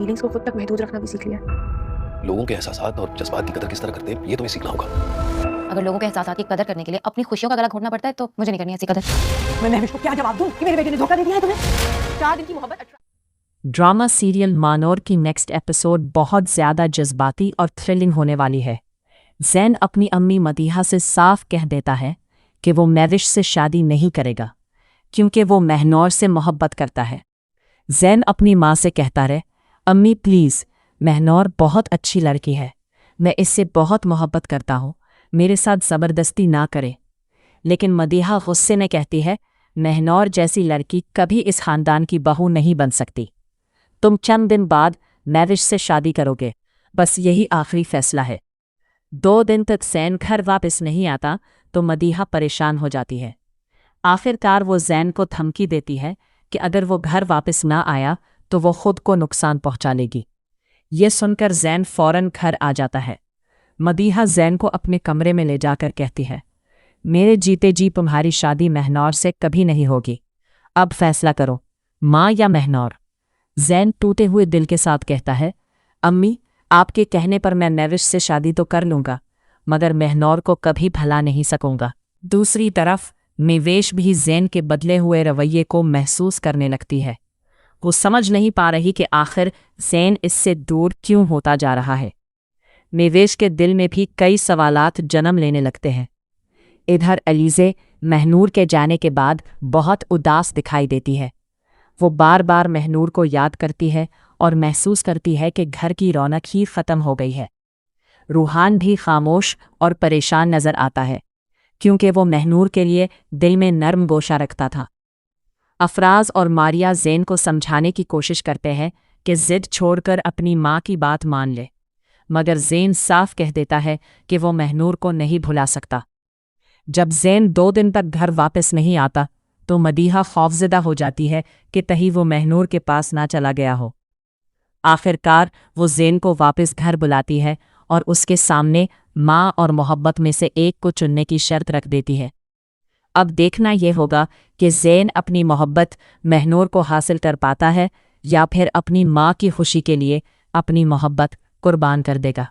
Feelings को खुद तक महदूद रखना भी सीख लिया। लोगों के एहसासात और जज्बात की कदर किस तरह करते हैं ये तुम्हें सीखना होगा। अगर लोगों के एहसासात की कदर करने के लिए अपनी खुशियों का गला घोटना पड़ता है तो मुझे नहीं करनी ऐसी कदर। मैं महविश को क्या जवाब दूं कि मेरे बेटे ने धोखा दे दिया है तुम्हें? 4 दिन की मोहब्बत। ड्रामा सीरियल मानोर की नेक्स्ट एपिसोड बहुत ज़्यादा जज्बाती और थ्रिलिंग होने वाली है। ज़ैन अपनी अम्मी मदीहा से साफ कह देता है कि वो महविश से शादी नहीं करेगा क्योंकि वो महनौर से मोहब्बत करता है। ज़ैन अपनी माँ से कहता है, अम्मी प्लीज़, महनौर बहुत अच्छी लड़की है, मैं इससे बहुत मोहब्बत करता हूँ, मेरे साथ ज़बरदस्ती ना करे। लेकिन मदीहा गुस्से में कहती है, महनौर जैसी लड़की कभी इस ख़ानदान की बहू नहीं बन सकती। तुम चंद दिन बाद महविश से शादी करोगे, बस यही आखिरी फैसला है। 2 दिन तक ज़ैन घर वापस नहीं आता तो मदीहा परेशान हो जाती है। आखिरकार वो ज़ैन को धमकी देती है कि अगर वो घर वापस ना आया तो वो खुद को नुकसान पहुंचा लेगी। ये सुनकर ज़ैन फौरन घर आ जाता है। मदीहा ज़ैन को अपने कमरे में ले जाकर कहती है, मेरे जीते जी तुम्हारी शादी महनौर से कभी नहीं होगी, अब फैसला करो, माँ या महनौर। ज़ैन टूटे हुए दिल के साथ कहता है, अम्मी आपके कहने पर मैं महविश से शादी तो कर लूँगा मगर महनौर को कभी भला नहीं सकूँगा। दूसरी तरफ महविश भी ज़ैन के बदले हुए रवैये को महसूस करने लगती है। वो समझ नहीं पा रही कि आखिर ज़ैन इससे दूर क्यों होता जा रहा है। महविश के दिल में भी कई सवालात जन्म लेने लगते हैं। इधर अलीज़े महनूर के जाने के बाद बहुत उदास दिखाई देती है। वो बार बार महनूर को याद करती है और महसूस करती है कि घर की रौनक ही ख़त्म हो गई है। रूहान भी खामोश और परेशान नज़र आता है क्योंकि वो महनूर के लिए दिल में नर्म गोशा रखता था। अफराज और मारिया ज़ैन को समझाने की कोशिश करते हैं कि ज़िद छोड़कर अपनी माँ की बात मान ले, मगर ज़ैन साफ कह देता है कि वो महनूर को नहीं भुला सकता। जब ज़ैन 2 दिन तक घर वापस नहीं आता तो मदीहा खौफज़दा हो जाती है कि कहीं वो महनूर के पास ना चला गया हो। आखिरकार वो ज़ैन को वापस घर बुलाती है और उसके सामने माँ और मोहब्बत में से एक को चुनने की शर्त रख देती है। अब देखना ये होगा कि ज़ैन अपनी मोहब्बत महनूर को हासिल कर पाता है या फिर अपनी माँ की खुशी के लिए अपनी मोहब्बत कुर्बान कर देगा।